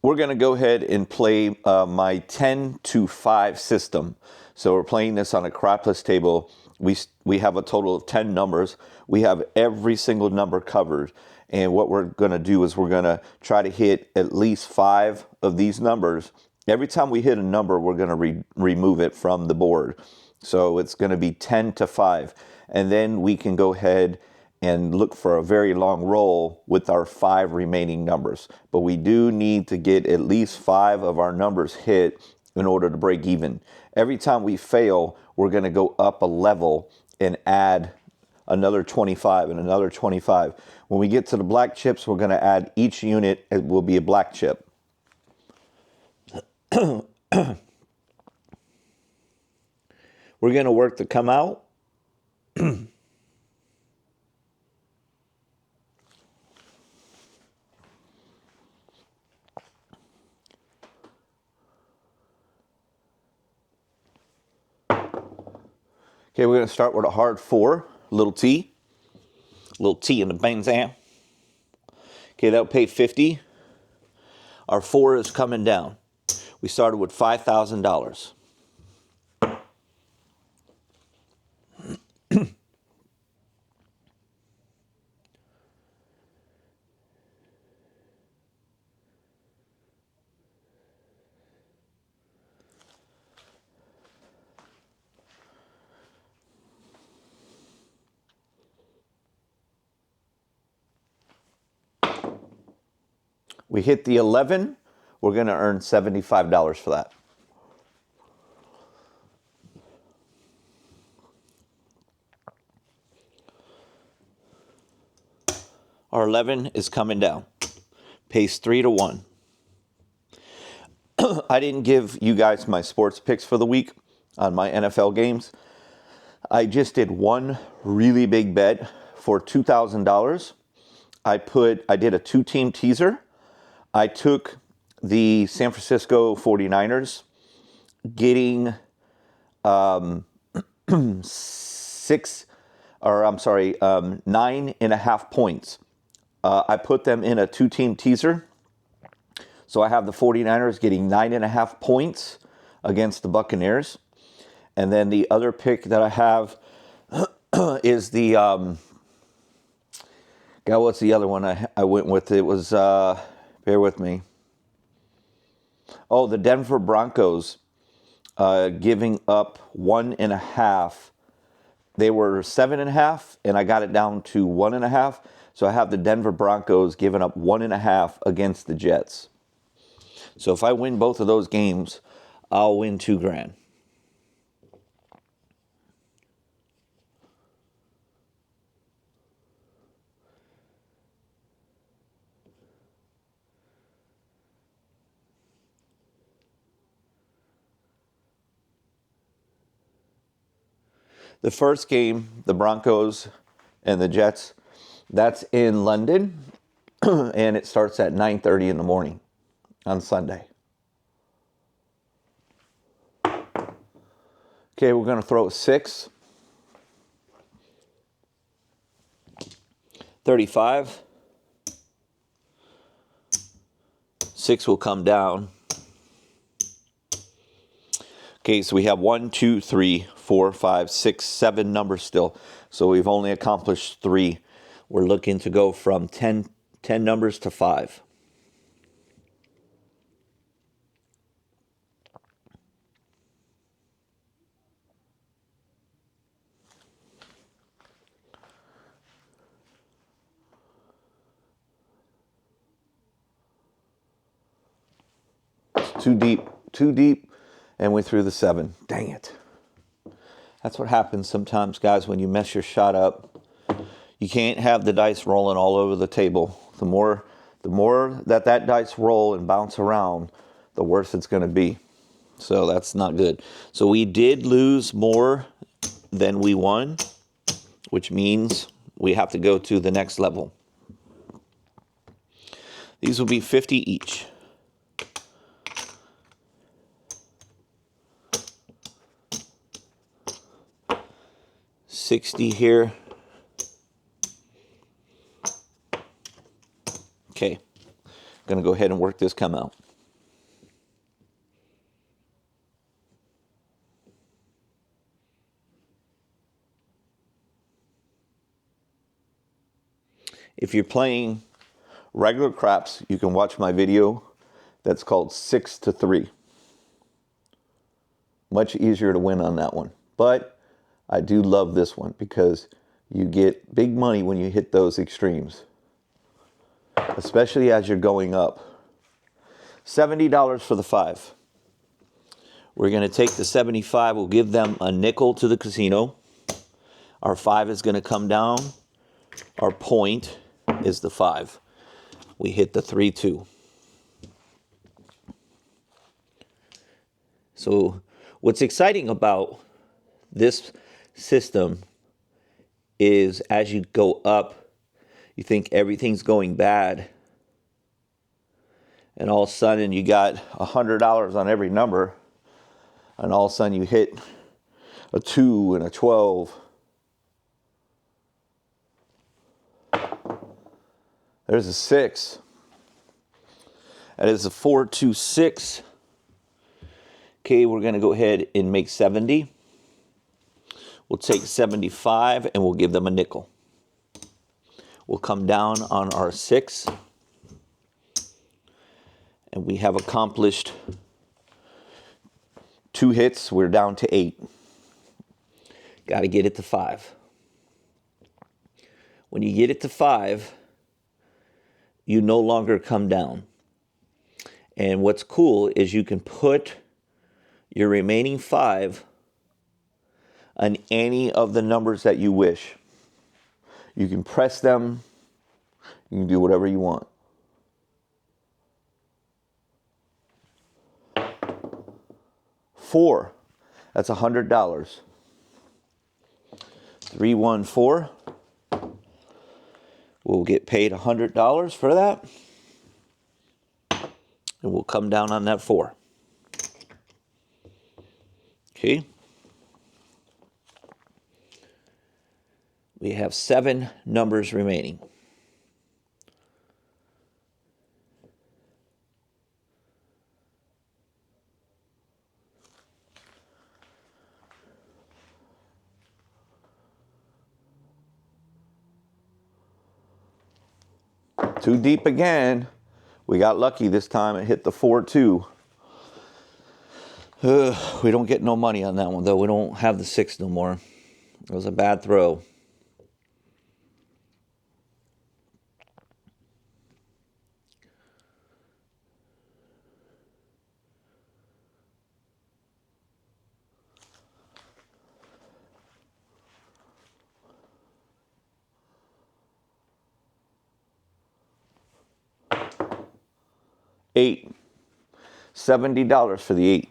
we're going to go ahead and play my 10 to 5 system. So we're playing this on a crapless table. We have a total of 10 numbers. We have every single number covered. And what we're going to do is we're going to try to hit at least 5 of these numbers. Every time we hit a number, we're going to remove it from the board. So it's going to be 10 to 5. And then we can go ahead and look for a very long roll with our 5 remaining numbers. But we do need to get at least 5 of our numbers hit in order to break even. Every time we fail, we're going to go up a level and add another 25 and another 25. When we get to the black chips, we're going to add each unit, it will be a black chip. We're going to work to come out. Okay, we're going to start with a hard 4, little T in the banzan. Okay, that'll pay 50. Our 4 is coming down. We started with $5,000. We hit the 11, we're going to earn $75 for that. Our 11 is coming down. Pays 3 to 1. I didn't give you guys my sports picks for the week on my NFL games. I just did one really big bet for $2,000. I did a 2-team teaser. I took the San Francisco 49ers getting 9.5 points. I put them in a 2-team teaser. So I have the 49ers getting 9.5 points against the Buccaneers. And then the other pick that I have is the, what's the other one I went with? It was, bear with me. Oh, the Denver Broncos giving up 1.5. They were 7.5, and I got it down to 1.5. So I have the Denver Broncos giving up 1.5 against the Jets. So if I win both of those games, I'll win $2,000. The first game, the Broncos and the Jets, that's in London, and it starts at 9:30 in the morning on Sunday. Okay, we're going to throw a 6. 35. 6 will come down. Okay, so we have 1, 2, 3, 4, 5, 6, 7 numbers still. So we've only accomplished 3. We're looking to go from 10 numbers to 5. Too deep, and we threw the 7. Dang it. That's what happens sometimes, guys, when you mess your shot up. You can't have the dice rolling all over the table. The more that dice roll and bounce around, the worse it's going to be. So that's not good. So we did lose more than we won, which means we have to go to the next level. These will be 50 each. $60 here. Okay, I'm going to go ahead and work this come out. If you're playing regular craps, you can watch my video that's called 6 to 3. Much easier to win on that one. But I do love this one because you get big money when you hit those extremes, especially as you're going up. $70 for the 5. We're going to take the 75. We'll give them a nickel to the casino. Our 5 is going to come down. Our point is the 5. We hit the 3-2. So what's exciting about this system is as you go up, you think everything's going bad. And all of a sudden you got $100 on every number. And all of a sudden you hit a 2 and a 12. There's a 6. That is a 4-2-6. Okay, we're going to go ahead and make 70. We'll take 75 and we'll give them a nickel. We'll come down on our 6. And we have accomplished 2 hits. We're down to 8. Got to get it to 5. When you get it to 5, you no longer come down. And what's cool is you can put your remaining 5 on any of the numbers that you wish. You can press them. You can do whatever you want. $4. That's $100. 314. We'll get paid $100 for that. And we'll come down on that 4. Okay. We have 7 numbers remaining. Too deep again. We got lucky this time. It hit the 4-2. We don't get no money on that one, though. We don't have the 6 no more. It was a bad throw. $8. $70 for the 8.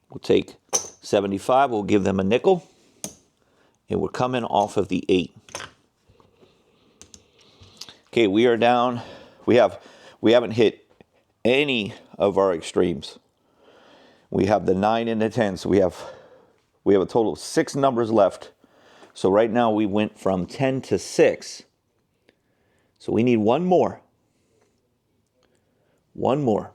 We'll take 75. We'll give them a nickel. And we're coming off of the 8. Okay, we are down. We haven't hit any of our extremes. We have the 9 and the 10. So we have a total of 6 numbers left. So right now we went from 10 to 6. So we need one more. One more.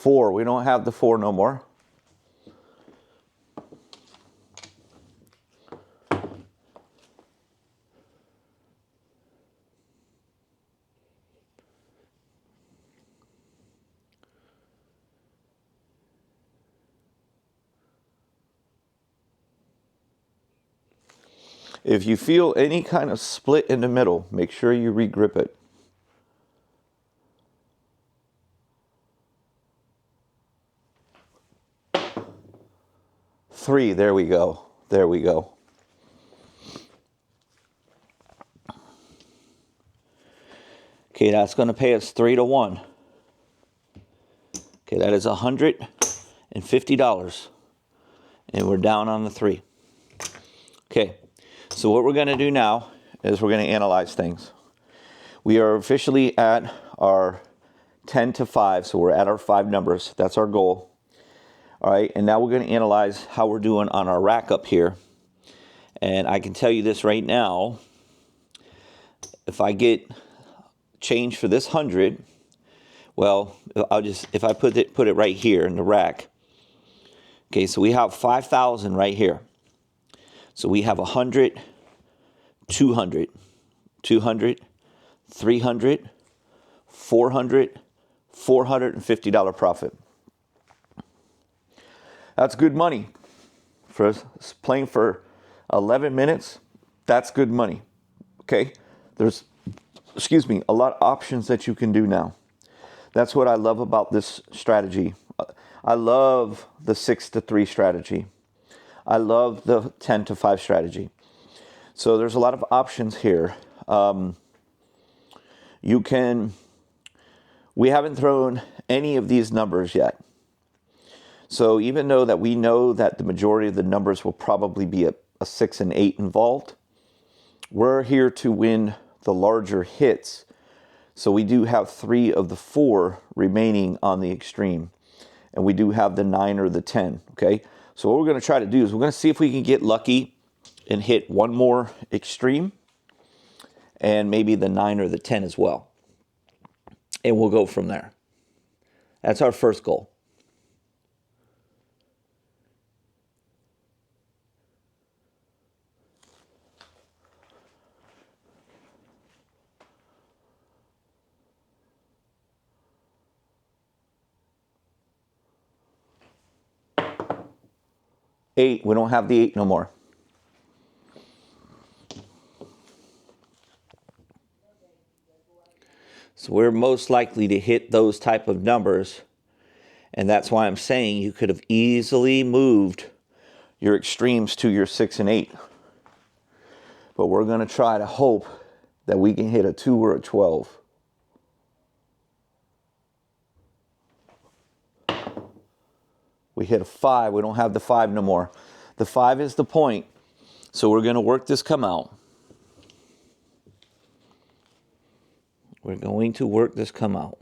$4. We don't have the 4 no more. If you feel any kind of split in the middle, make sure you regrip it. $3, there we go. There we go. Okay, that's going to pay us 3-1. Okay, that is $150. And we're down on the 3. Okay. So what we're going to do now is we're going to analyze things. We are officially at our 10 to 5, so we're at our 5 numbers. That's our goal. All right, and now we're going to analyze how we're doing on our rack up here. And I can tell you this right now, if I get change for this 100, well, if I put it right here in the rack. Okay, so we have 5,000 right here. So we have 100, 200, 200, 300, 400, $450 profit. That's good money. For playing for 11 minutes, that's good money. Okay? There's, a lot of options that you can do now. That's what I love about this strategy. I love the 6-3 strategy. I love the 10-5 strategy. So there's a lot of options here. We haven't thrown any of these numbers yet. So even though that we know that the majority of the numbers will probably be a 6 and 8 involved, we're here to win the larger hits. So we do have 3 of the 4 remaining on the extreme. And we do have the 9 or the 10, okay? So what we're going to try to do is we're going to see if we can get lucky and hit one more extreme and maybe the 9 or the 10 as well. And we'll go from there. That's our first goal. Eight, we don't have the 8 no more. So we're most likely to hit those type of numbers. And that's why I'm saying you could have easily moved your extremes to your 6 and 8. But we're going to try to hope that we can hit a 2 or a 12. We hit a 5. We don't have the 5 no more. The 5 is the point. So we're going to work this come out. We're going to work this come out.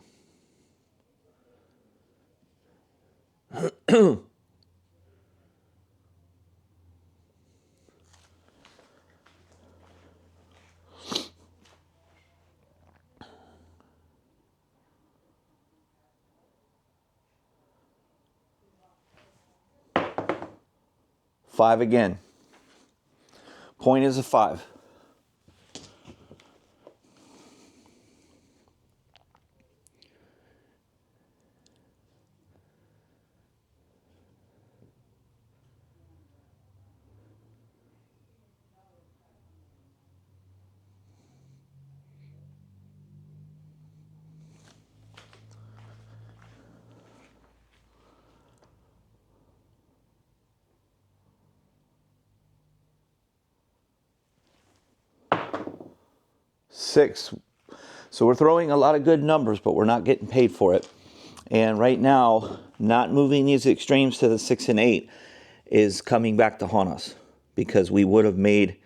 Five again. Point is a 5. Six. So we're throwing a lot of good numbers, but we're not getting paid for it. And right now, not moving these extremes to the 6 and 8 is coming back to haunt us, because we would have made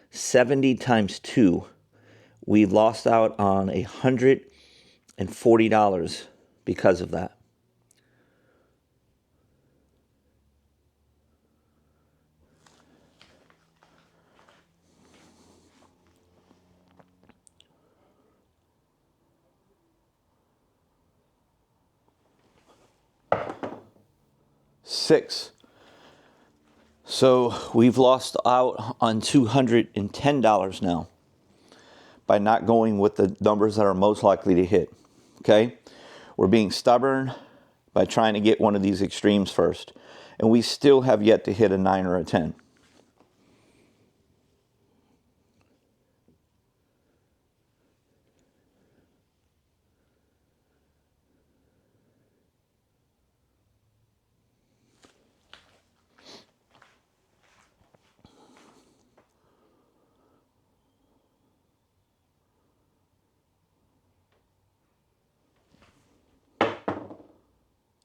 70 times 2. We lost out on $140 because of that. Six. So we've lost out on $210 now by not going with the numbers that are most likely to hit. Okay? We're being stubborn by trying to get one of these extremes first. And we still have yet to hit a 9 or a 10.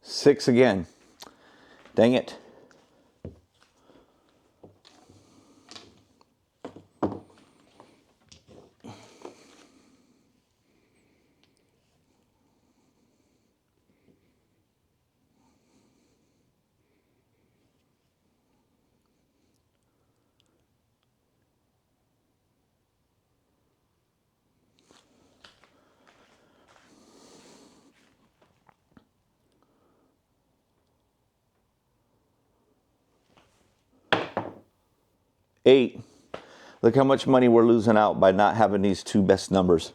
Six again. Dang it. 8. Look how much money we're losing out by not having these two best numbers.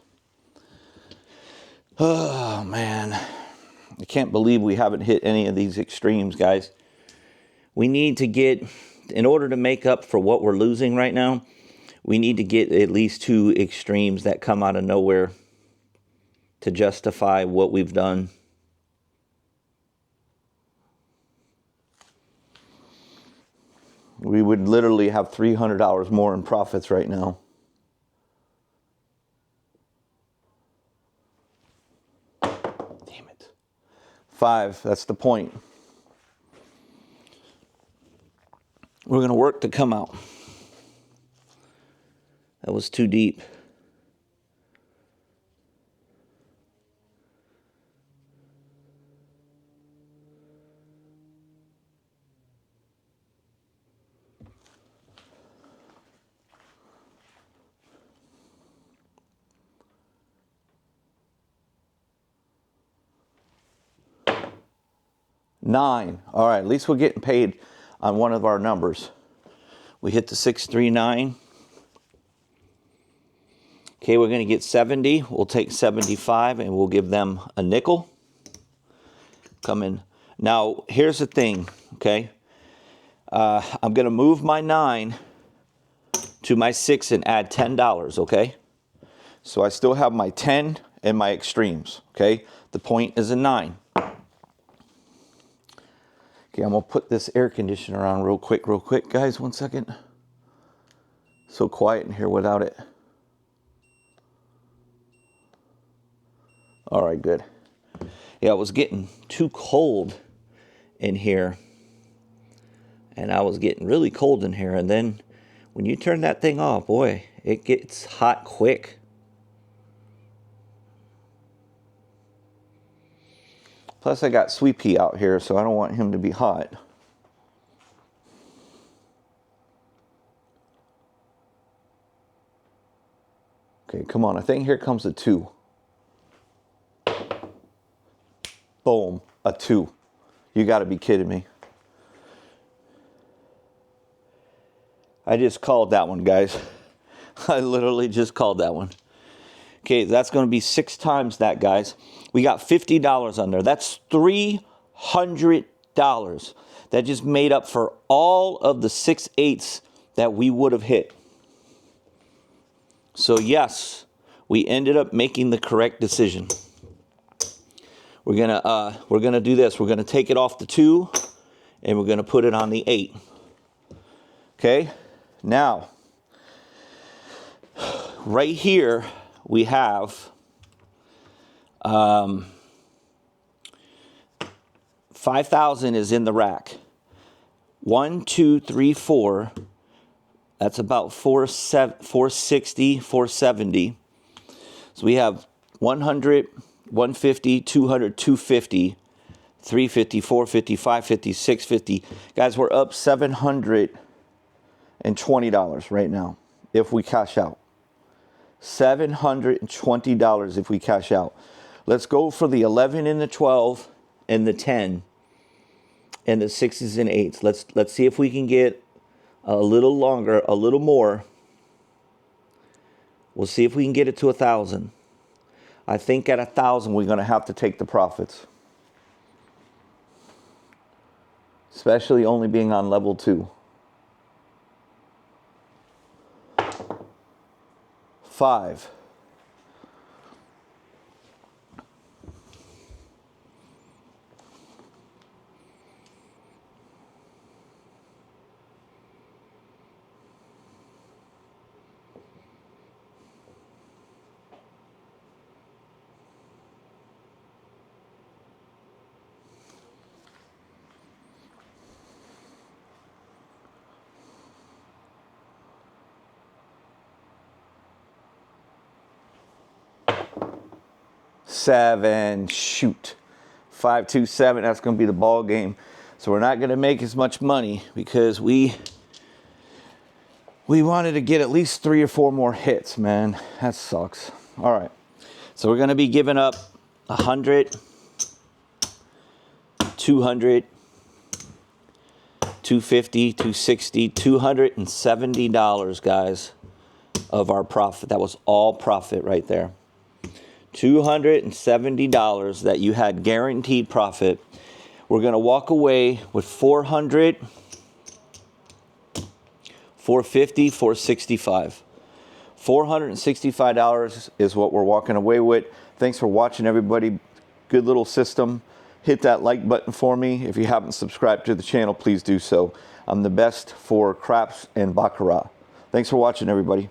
Oh, man. I can't believe we haven't hit any of these extremes, guys. We need to get, in order to make up for what we're losing right now, we need to get at least 2 extremes that come out of nowhere to justify what we've done. We would literally have $300 more in profits right now. Damn it. 5, that's the point. We're going to work to come out. That was too deep. $9. All right, at least we're getting paid on one of our numbers. We hit the 639. Okay, we're going to get 70. We'll take 75 and we'll give them a nickel. Come in. Now, here's the thing, okay? I'm going to move my 9 to my 6 and add $10, okay? So I still have my 10 and my extremes, okay? The point is a 9. Okay, I'm going to put this air conditioner on real quick, guys. 1 second. So quiet in here without it. All right, good. Yeah, it was getting too cold in here. And I was getting really cold in here. And then when you turn that thing off, boy, it gets hot quick. Plus, I got Sweet Pea out here, so I don't want him to be hot. Okay, come on. I think here comes a 2. Boom, a 2. You got to be kidding me. I just called that one, guys. I literally just called that one. Okay, that's going to be 6 times that, guys. We got $50 on there. That's $300. That just made up for all of the 6/8 that we would have hit. So yes, we ended up making the correct decision. We're gonna do this. We're gonna take it off the 2, and we're gonna put it on the 8. Okay. Now, right here we have 5,000 is in the rack. 1, 2, 3, 4. That's about 460, 470. So we have 100, 150, 200, 250, 350, 450, 550, 650. Guys, we're up $720 right now if we cash out. $720 if we cash out. Let's go for the 11 and the 12 and the 10 and the 6s and 8s. Let's see if we can get a little longer, a little more. We'll see if we can get it to 1,000. I think at 1,000 we're going to have to take the profits. Especially only being on level 2. 5. Seven, shoot. 527, that's going to be the ball game. So we're not going to make as much money because we wanted to get at least 3 or 4 more hits, man. That sucks. All right. So we're going to be giving up 100, 200, $250, $260, $270, guys, of our profit. That was all profit right there. $270 that you had guaranteed profit. We're going to walk away with $400, $450, $465. $465 is what we're walking away with. Thanks for watching, everybody. Good little system. Hit that like button for me. If you haven't subscribed to the channel, please do so. I'm the best for craps and baccarat. Thanks for watching, everybody.